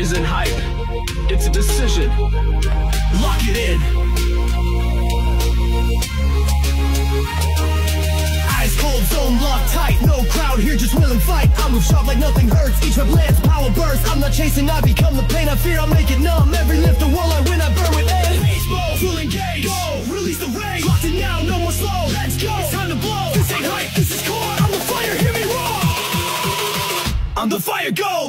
isn't hype, it's a decision. Lock it in. Eyes cold, zone locked tight. No crowd here, just will and fight. I move sharp like nothing hurts. Each rep lands, power burst. I'm not chasing, I become the pain I fear. I'll make it numb. Every lift a whirl I win, I burn with air. Baseball, full engage. Go, release the rage. Locked in now, no more slow. Let's go, it's time to blow. This ain't hype, this is core. I'm the fire, hear me roar. I'm the fire, go.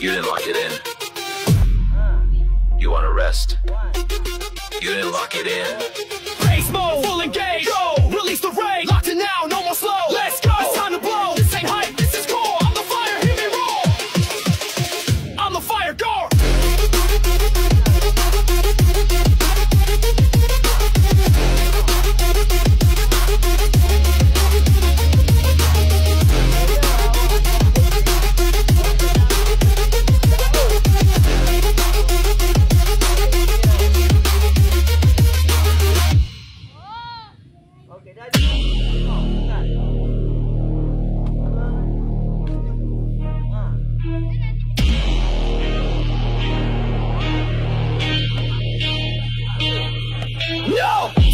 You didn't lock it in. You wanna rest? You didn't lock it in. Race mode, full engage. Go, release the rage. Locked in now, no more slow. Let's go, it's time to blow. This ain't hype, this is core. I'm the fire, hear me roar. I'm the fire, go.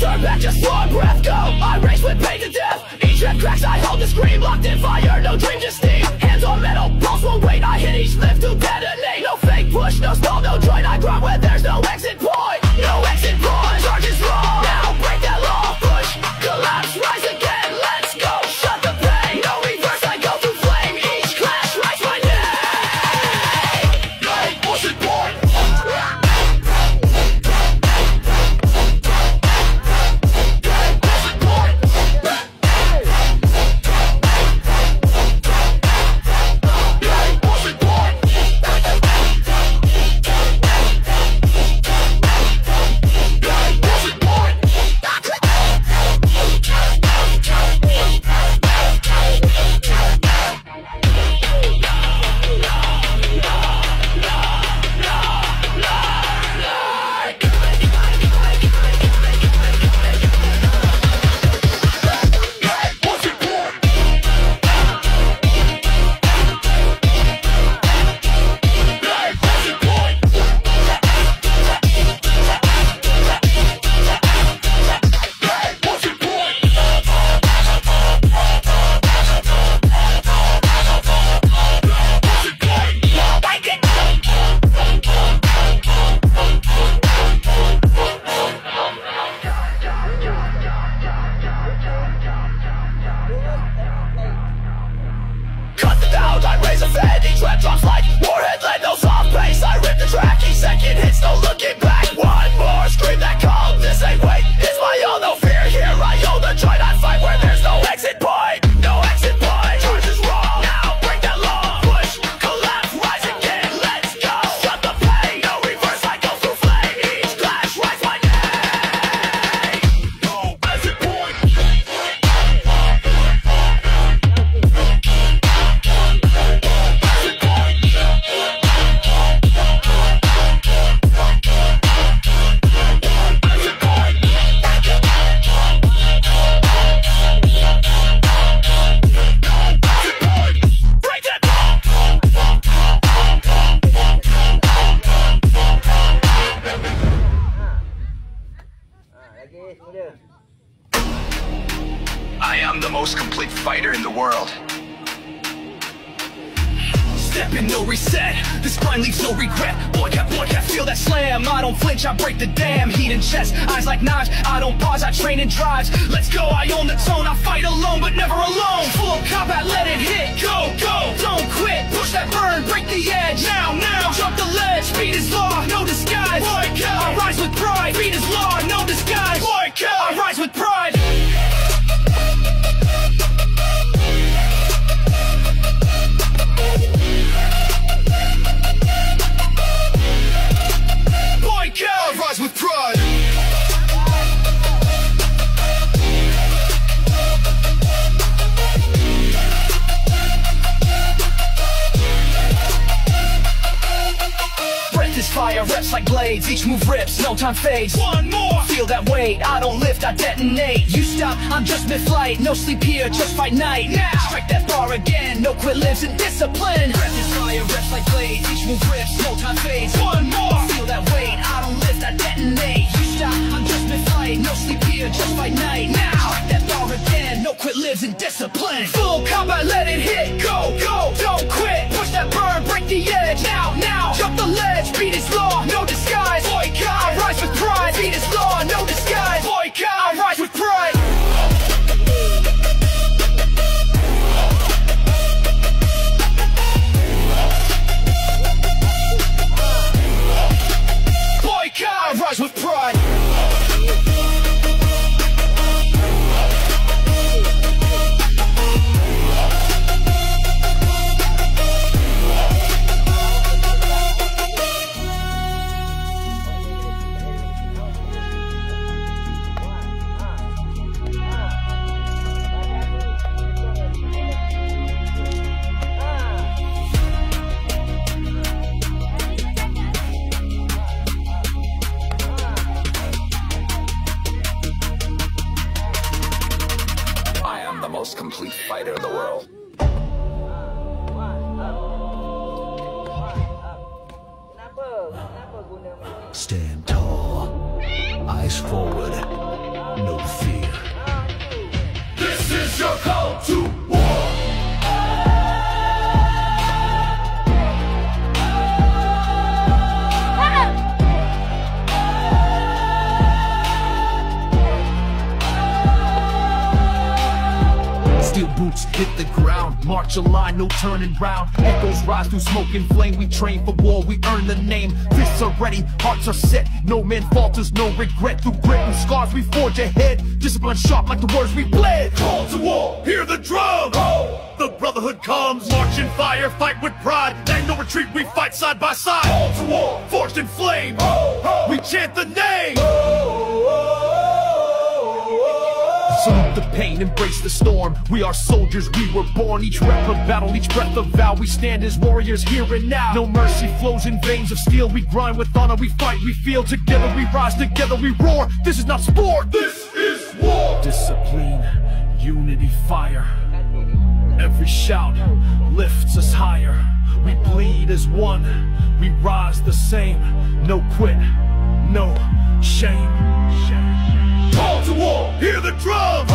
Turn back, just one breath, go. I race with pain to death. Each head cracks, I hold the scream. Locked in fire, no dream, just steam. Hands on metal, pulse won't wait. I hit each lift to detonate. No fake push, no stall, no joint. I grind where there's no exit point. No exit point, charge is wrong. Now break that law, push, collapse, rise again. Let's go, shut the pain. No reverse, I go through flame. Each clash, writes my name. Hey, what's it born? Trap drops like warhead lead, no soft pace. I rip the track, each second hits, no looking back. One more scream that call, this ain't wait, it's my all, no fear. Here I own the joint, I fight where there's no exit point. No exit point, charge is wrong. Now break that law, push, collapse, rise again. Let's go, shut the pain. No reverse, I go through flame. Each clash writes my name. No exit point. I am the most complete fighter in the world. step and no reset. This grind leaves no regret. Boy cat, feel that slam. I don't flinch, I break the dam. Heat in chest, eyes like knives. I don't pause, I train in drives. Let's go, I own the tone. I fight alone, but never alone. Full combat, let it hit. Go, go, don't quit. Push that burn, break the edge. Now, jump the ledge. Speed is law, no disguise. Boy cat, I rise with pride. Speed is law, no disguise. Boy cat, I rise with pride. I rise with pride. Breath is fire, reps like blades. Each move rips, no time fades. One more, feel that weight. I don't lift, I detonate. You stop, I'm just mid-flight. No sleep here, just fight night. Now, strike that bar again. No quit lives in discipline. Breath is fire, reps like blades. Each move rips, no time fades. One more, feel that weight. I don't lift, I detonate. You stop, I'm just mid-flight. No sleep here, just fight night. Now, strike that bar again. No quit lives in discipline. Full combat, let it hit. Go, go, don't quit. Push that burn, break the edge. Now, jump the ledge. Beat is law, no disguise. Boycott, I rise with pride. Beat is law, no disguise. Boycott, I rise with pride. Boycott, I rise with pride. Most complete fighter in the world. Stand tall, eyes forward, no fear. This is your call to war. Steel boots hit the ground, march a line, no turning round. Echoes rise through smoke and flame. We train for war, we earn the name. Fists are ready, hearts are set. No man falters, no regret. Through grit and scars we forge ahead. Discipline sharp like the words we bled. Call to war, hear the drum. Oh. The brotherhood comes, march in fire, fight with pride. And no retreat, we fight side by side. Call to war, forged in flame. We chant the name. Salute the pain, embrace the storm. We are soldiers, we were born. Each rep of battle, each breath of vow. We stand as warriors here and now. No mercy flows in veins of steel. We grind with honor, we fight, we feel. Together we rise, together we roar. This is not sport, this is war. Discipline, unity, fire. Every shout lifts us higher. We bleed as one, we rise the same. No quit, no shame. Call to war, hear the drum.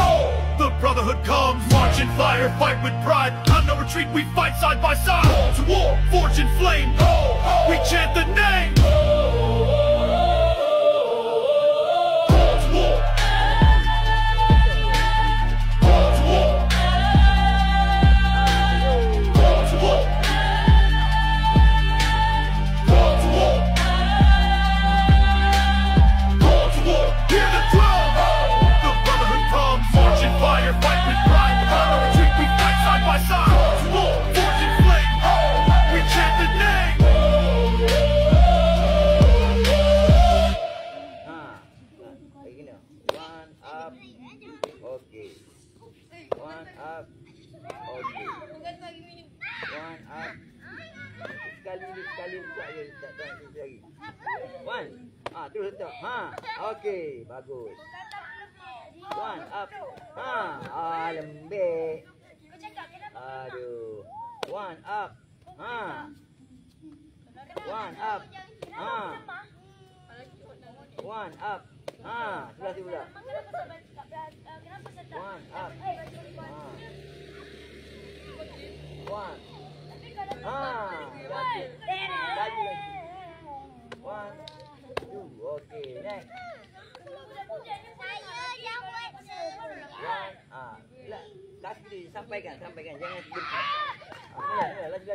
The brotherhood comes, march in fire, fight with pride. On no retreat, we fight side by side. Call to war, forge in flame. We chant the name. Call to war. Call to war. Call to war. Call to war. Call to war, hear the drum. March in fire, fight with pride. On no retreat, we fight side by side. Call to war, forge in flame. We chant the name. Begini. One up. Okay. One up. Okay. One up. Sekali letak je, tak lagi. One. Terus letak. Okay, bagus. One up. Lembek. Aduh. One up. One up. One up. Sebelah tu pula. One up. One. Lagi. 1, 2. Okey, next. 1. Kaki sampaikan. Jangan berhenti. Lagi.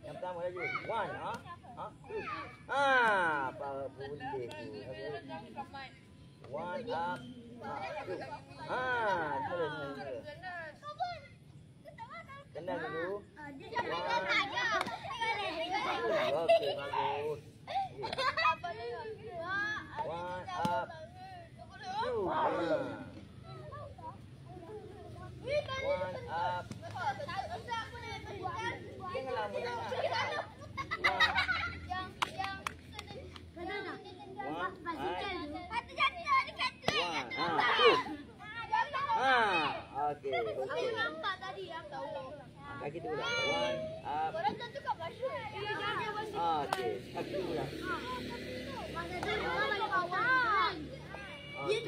Yang pertama lagi. 1. 2. Powerful dia tu. 1 up. 2. Terus. Tendang dulu. 1. Okey, bagus. 1 up. 2. 1 up. Jangan lama sangat. 1. Okey. Kaki tu pula. 1 up. Okey. Kaki tu pula. Okey.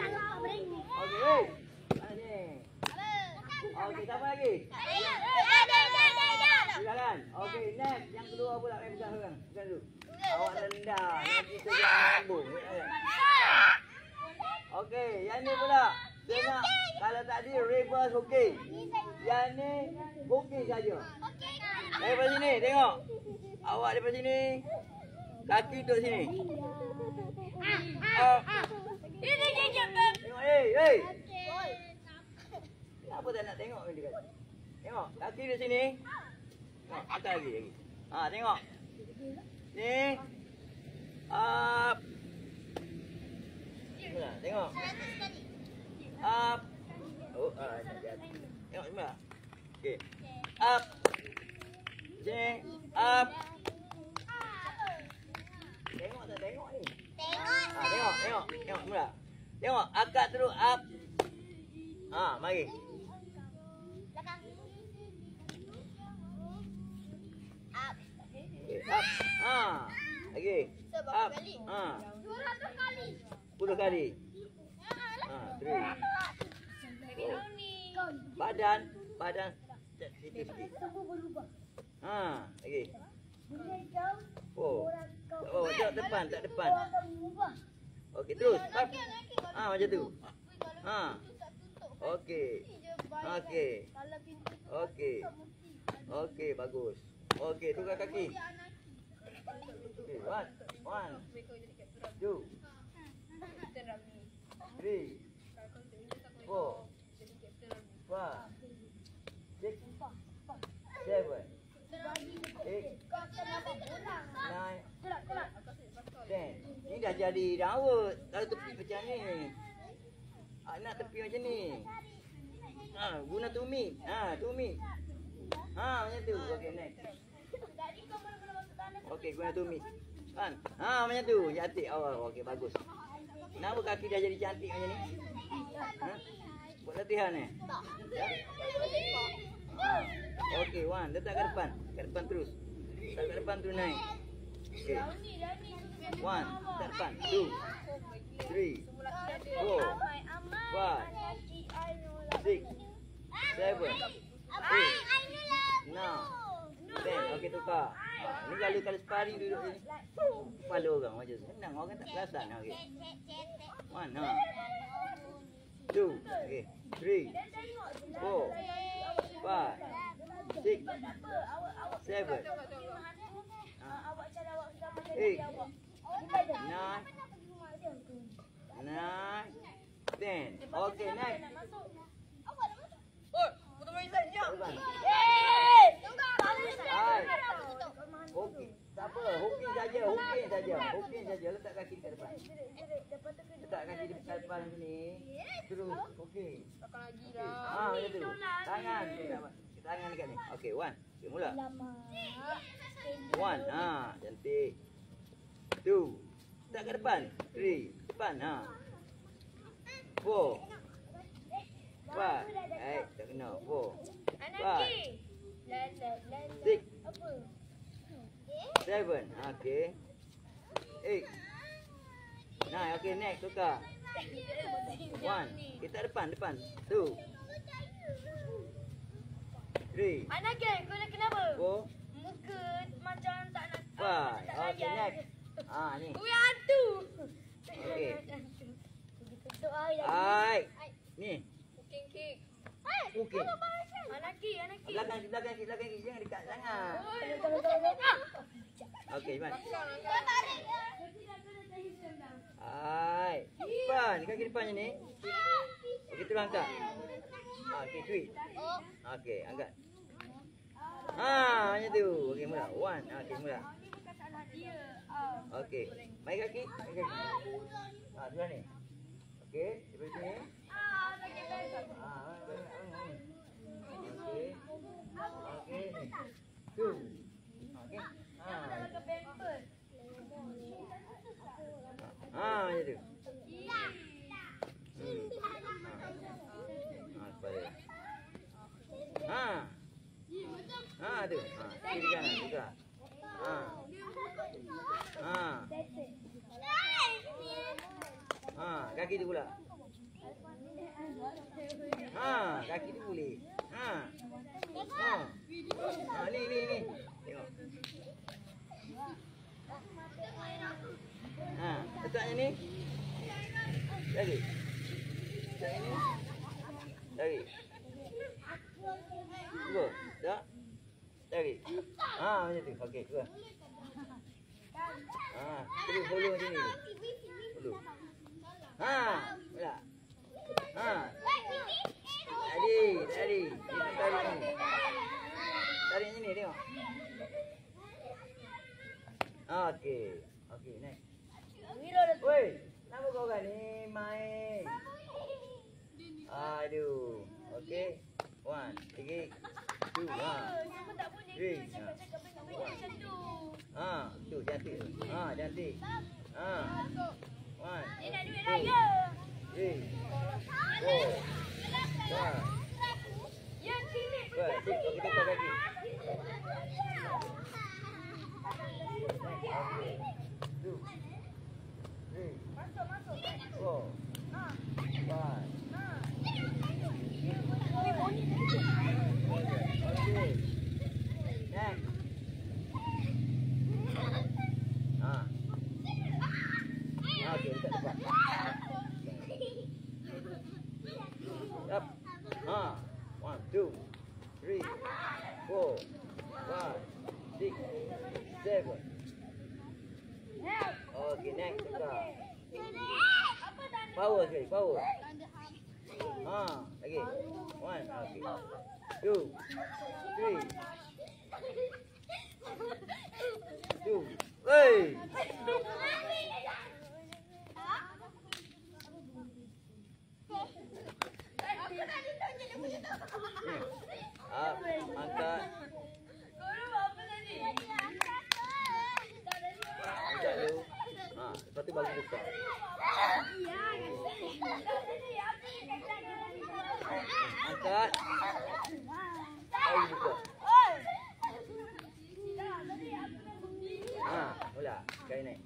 Okey, siapa lagi? Silakan. Okey, next. Yang kedua pula main pegang orang. Pegang dulu. Awak rendah. Nanti kita jangan lambung. Okey, yang ni pula. Tengok. Kalau tadi reverse okey. Yang ni okey saja. Daripada sini, tengok. Awak daripada sini. Kaki duduk sini. Tengok, hey. Kenapa tak nak tengok ni dekat? Tengok, kaki di sini. Tengok, atas lagi. Tengok. Ni. Up. Tengok. Up. Tengok semua. Okey. Up. Sini. Up. Tengok tak tengok ni? Tengok semua. Tengok, akak terus up. Mari. Up. Lagi. Up. 10 kali. 3. Badan sikit. Lagi. Tak depan. Okey, terus. Macam tu. Okey, bagus. Okey, tukar kaki. Okey, 1, 2, 3, 4, 5, 6, 7, 8, 9, 10. Ni dah jadi rawat. Kalau tepi macam ni. Nak tepi macam ni. Guna tumit. Tumit. Macam tu. Okey, next. Okey, guna tumit. Kan? Macam tu. Cantik awal. Okey, bagus. Kenapa kaki dah jadi cantik macam ni? Buat latihan ni? Okey, 1. Letak ke depan. Ke depan terus. Letak ke depan tu naik. Okey. 1. Letak depan. 2, 3, 4, 5, 6, 7, 8, 9, 10. Okey, tukar. Ni kalau separi duduk sini. Kepala orang macam senang. Orang tak perasan. Okey. 1. 2. Okey. 3, 4, 5, 6, 7, 8, 9, 10. Okey, next. Okey, tak apa. Hooking saja. Letak kaki dekat depan. Letak kaki dekat depan sini. Terus, okey. Macam tu. Tangan dekat ni. Okey, 1. Okey, mula. 1. Cantik. 2. Letak kat depan. 3. Depan. 4. 5. Tak kena. 4. 5. 6. 7. Okey. 8. 9. Okey, next. Tukar. 1. Kita depan. 2. 3. Anak ke? Kau nak kenapa? 4. Muka macam tak nak. 5. Okay, next. Ni. Ui, hantu. Okay. Tutup air. Alright. Ni. Cooking cake. Okey. Anak ke? Anak ke? Belakang sikit. Jangan dekat sangat. Okey, Iman. Alright. Depan. Kaki depannya ni. Okey, terus angkat. Okey, tweet. Okey, angkat. Macam tu. Okey, mula. 1. Okey, mula. Okey. Main kaki. Sebelah ni. Okey, sebelah sini. Okey. Okey. Tu. Okey. Macam tu. Tu. Kiri kanan juga. Kaki tu pula. Kaki tu boleh. Ni. Tengok. Letaknya ni. Lagi. Letaknya ni. Lagi. Dua. Tak? Lagi. Macam tu. Okey, dua. Terus follow macam ni. Follow. Pula. Tadi. Tarik sini, tengok. Okey, next. Woi, kenapa kau orang ni main? Aduh. Okey. 1, 3, 2, 3. Tu cantik tu. Cantik. 1, 2, 3, 4, 5. Kita tukar kaki. Two, 3, 4, 5. Okay. Next. Okay, dekat depan. Up. 1, 2, 3, 4, 5, 6, 7. Okay, next. Power sekali, power. Lagi. 1, okay. 2, 3. 2. Hey. Angkat. Angkat dulu. Lepas tu baru buka. Angkat. Baru buka. Mula. Kali naik.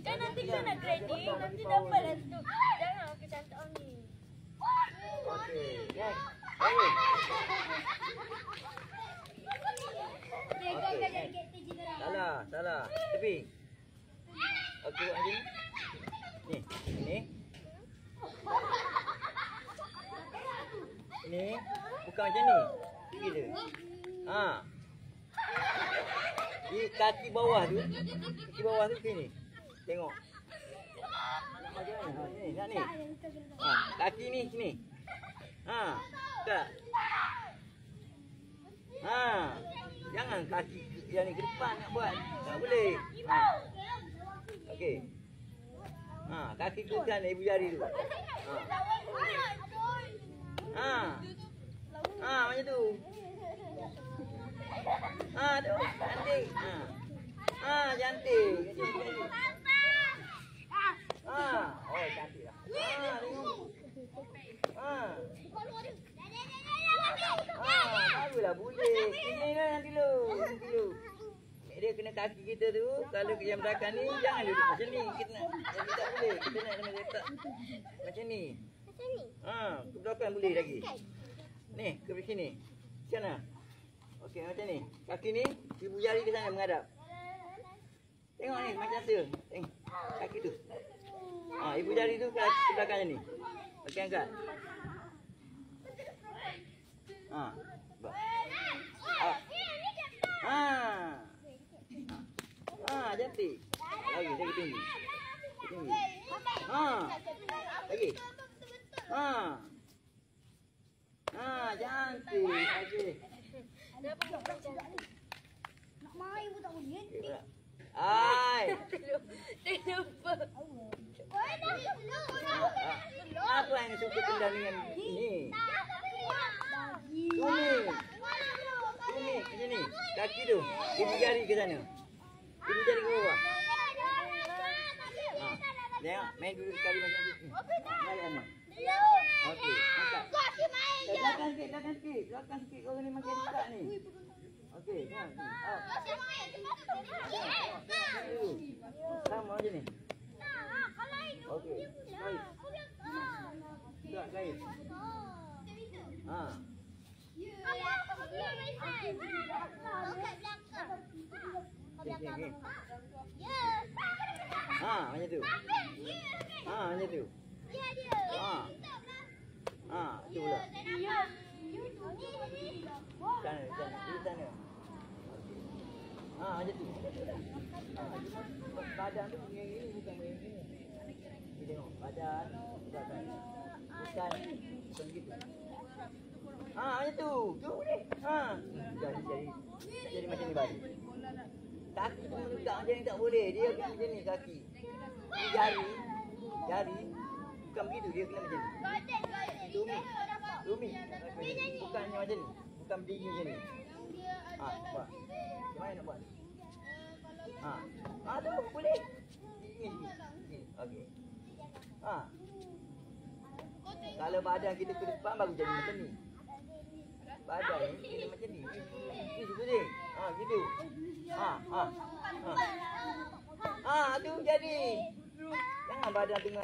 Kan nanti kita nak grading, nanti dapatlah tu. Jangan aku cantik ni. Okey, next. Salah. Tepi. Okey, buat macam ni. Ni. Bukan macam ni. Kiri dia. Di kaki bawah tu. Kaki bawah tu sini. Tengok. Macam ni. Nak ni. Kaki ni sini. Tak. Jangan kaki yang ni ke depan nak buat. Tak boleh. Okey. Kaki tu kan ibu jari tu. Macam tu. Tu cantik. Cantik. Oh, cantik lah. Tengok. Barulah boleh. Ini lah nanti dulu. Dia kena kaki kita tu. Kalau yang belakang ni, jangan duduk macam ni. Kita tak boleh. Kita nak kena letak macam ni. Ke belakang boleh lagi. Ni, ke sini. Sana. Okey, macam ni. Kaki ni, ibu jari ke sana menghadap. Tengok ni, macam tu. Tengok. Kaki tu. Ibu jari tu ke belakang ni. Okey, angkat. Cantik. Lagi tinggi. Lagi. Cantik. Lagi. Nak main pun tak boleh. Ai. Terlupa. Apa yang suka tendang dengan ini? Sini, ke sini. Kaki tu. Ibu jari ke sana. Ibu jari ke bawah. Tengok, main dulu sekali macam ni. Mari anak. Okey, angkat. Belakang sikit. Kau ni makin dekat ni. Okey, tengok. Sama macam ni. Okey, baik. Tak, baik. Macam tu. Macam tu. Tu pula. Sana. Macam tu. Badan tu yang ini bukan yang ini. Ni tengok, badan. Bukan begitu. Macam tu. Tu boleh. Jadi macam ni balik. Kaki tu menegak macam ni tak boleh. Dia kena macam ni kaki. Jari. Bukan begitu, dia kena macam ni. Tumi. Bukan macam ni. Bukan berdiri macam ni. Buat. Macam mana nak buat? Tu boleh. Okey. Kalau badan kita ke depan baru jadi macam ni. Badan ni kena macam ni. Gitu je. Gitu. Tu jadi. Jangan badan tengah